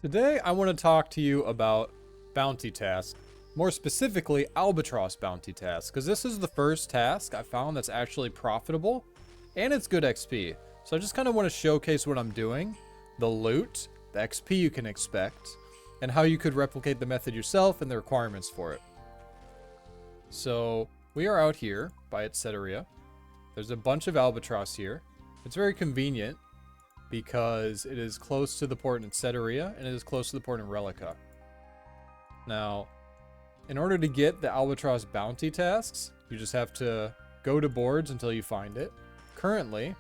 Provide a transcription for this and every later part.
Today, I want to talk to you about bounty tasks, more specifically Albatross bounty tasks, because this is the first task I found that's actually profitable, and it's good XP. So I just kind of want to showcase what I'm doing, the loot, the XP you can expect, and how you could replicate the method yourself and the requirements for it. So we are out here by Etceteria. There's a bunch of Albatross here. It's very convenient because it is close to the port in Etceteria and it is close to the port in Relica. Now, in order to get the Albatross bounty tasks, you just have to go to boards until you find it. Currently,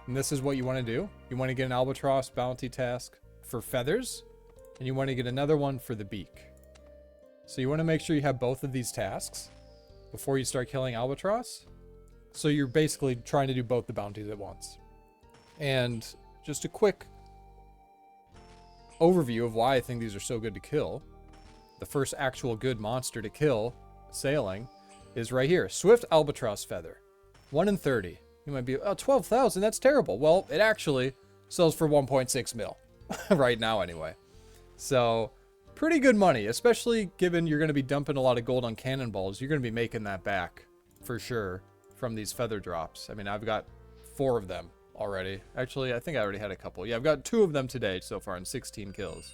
and this is what you want to do, you want to get an Albatross bounty task for feathers, and you want to get another one for the beak. So you want to make sure you have both of these tasks before you start killing Albatross. So you're basically trying to do both the bounties at once. And just a quick overview of why I think these are so good to kill. The first actual good monster to kill sailing is right here. Swift Albatross Feather. 1 in 30. You might be, oh, 12,000, that's terrible. Well, it actually sells for 1.6 mil. Right now, anyway. So, pretty good money, especially given you're going to be dumping a lot of gold on cannonballs. You're going to be making that back, for sure, from these feather drops. I mean, I've got 4 of them already. Actually, I think I already had a couple. Yeah, I've got 2 of them today so far and 16 kills.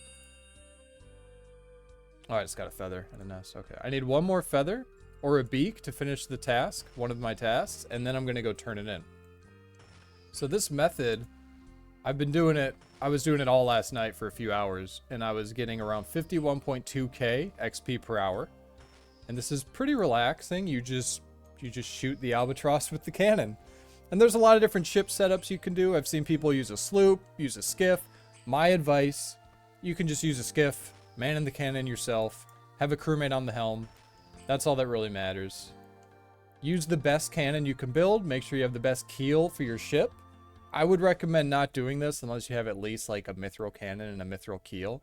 Oh, I just got a feather and a nest. Okay, I need 1 more feather or a beak to finish the task, one of my tasks, and then I'm going to go turn it in. So this method, I've been doing it, I was doing it all last night for a few hours, and I was getting around 51.2k XP per hour. And this is pretty relaxing. You just shoot the Albatross with the cannon. And there's a lot of different ship setups you can do. I've seen people use a sloop, use a skiff. My advice, you can just use a skiff, man in the cannon yourself, have a crewmate on the helm. That's all that really matters. Use the best cannon you can build. Make sure you have the best keel for your ship. I would recommend not doing this unless you have at least like a mithril cannon and a mithril keel,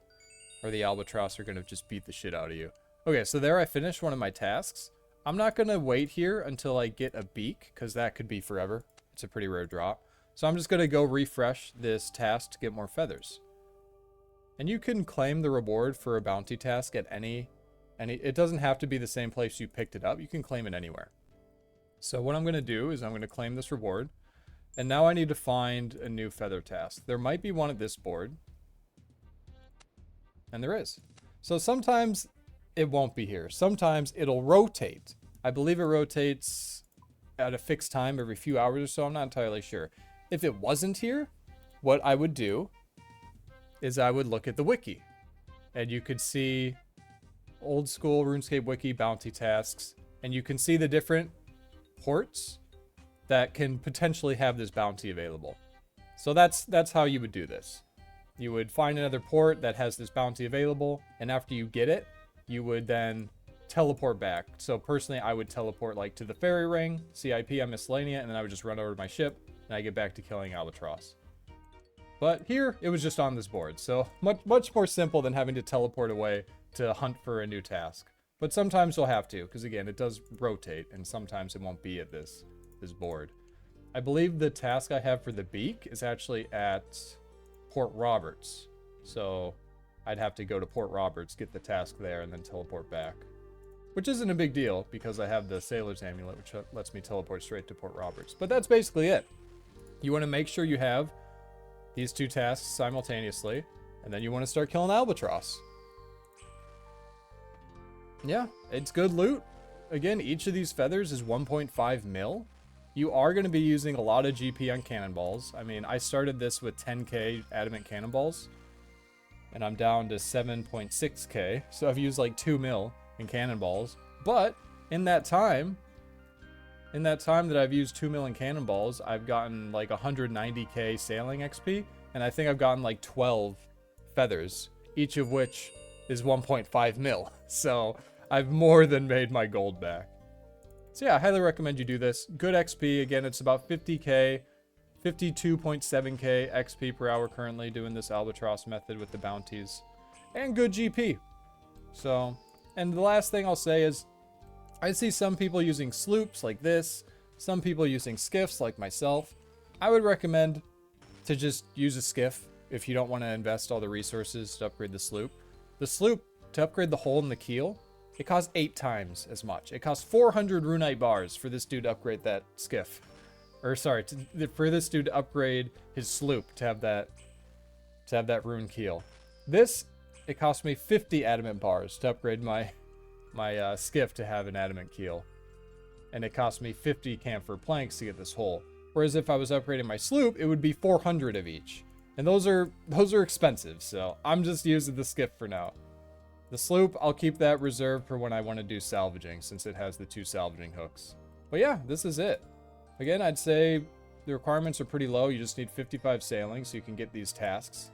or the Albatross are going to just beat the shit out of you. Okay, so there I finished one of my tasks. I'm not going to wait here until I get a beak, because that could be forever. It's a pretty rare drop. So I'm just going to go refresh this task to get more feathers. And you can claim the reward for a bounty task at any, it doesn't have to be the same place you picked it up. You can claim it anywhere. So what I'm going to do is I'm going to claim this reward. And now I need to find a new feather task. There might be one at this board. And there is. So sometimes it won't be here. Sometimes it'll rotate. I believe it rotates at a fixed time every few hours or so. I'm not entirely sure. If it wasn't here, what I would do is I would look at the wiki. And you could see old school RuneScape wiki bounty tasks. And you can see the different ports that can potentially have this bounty available. So that's how you would do this. You would find another port that has this bounty available, and after you get it, you would then teleport back. So personally, I would teleport like to the fairy ring, CIP on Miscellanea, and then I would just run over to my ship, and I get back to killing Albatross. But here, it was just on this board, so much more simple than having to teleport away to hunt for a new task. But sometimes you'll have to, because again, it does rotate, and sometimes it won't be at this board. I believe the task I have for the beak is actually at Port Roberts. So I'd have to go to Port Roberts, get the task there, and then teleport back. Which isn't a big deal because I have the Sailor's Amulet, which lets me teleport straight to Port Roberts. But that's basically it. You want to make sure you have these 2 tasks simultaneously, and then you want to start killing Albatross. Yeah, it's good loot. Again, each of these feathers is 1.5 mil. You are going to be using a lot of GP on cannonballs. I mean, I started this with 10k adamant cannonballs, and I'm down to 7.6k. So I've used like 2 mil in cannonballs. But in that time that I've used 2 mil in cannonballs, I've gotten like 190k sailing XP, and I think I've gotten like 12 feathers, each of which is 1.5 mil. So I've more than made my gold back. So yeah, I highly recommend you do this. Good XP. Again, it's about 50k, 52.7k XP per hour currently doing this Albatross method with the bounties. And good GP. So, and the last thing I'll say is, I see some people using sloops like this, some people using skiffs like myself. I would recommend to just use a skiff. if you don't want to invest all the resources to upgrade the sloop. The sloop, to upgrade the hull and the keel, it costs 8 times as much. It costs 400 runite bars for this dude to upgrade that skiff. Or sorry, for this dude to upgrade his sloop to have that rune keel. This, it cost me 50 adamant bars to upgrade my skiff to have an adamant keel. And it cost me 50 camphor planks to get this hull. Whereas if I was upgrading my sloop, it would be 400 of each. And those are expensive, so I'm just using the skiff for now. The sloop, I'll keep that reserved for when I want to do salvaging, since it has the 2 salvaging hooks. But yeah, this is it. Again, I'd say the requirements are pretty low. You just need 55 sailing so you can get these tasks.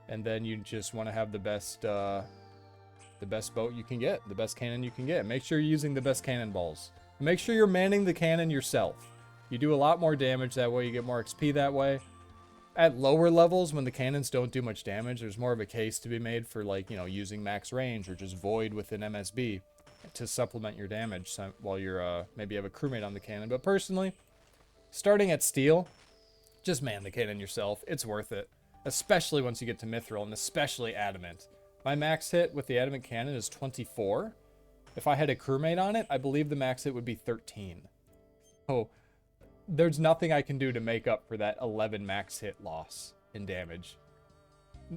And then you just want to have the best boat you can get, the best cannon you can get. Make sure you're using the best cannonballs. Make sure you're manning the cannon yourself. You do a lot more damage that way, you get more XP that way. At lower levels, when the cannons don't do much damage, there's more of a case to be made for, like, you know, using max range or just void with an MSB to supplement your damage while you're, maybe you have a crewmate on the cannon. But personally, starting at steel, just man the cannon yourself. It's worth it. Especially once you get to mithril, and especially adamant. My max hit with the adamant cannon is 24. If I had a crewmate on it, I believe the max hit would be 13. So there's nothing I can do to make up for that 11 max hit loss in damage.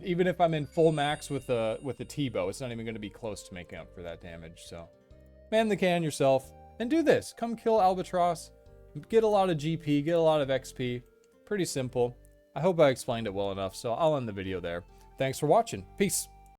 Even if I'm in full max with a T-bow, it's not even going to be close to making up for that damage. So man the cannon yourself and do this. Come kill Albatross. Get a lot of GP, get a lot of XP. Pretty simple. I hope I explained it well enough, so I'll end the video there. Thanks for watching. Peace.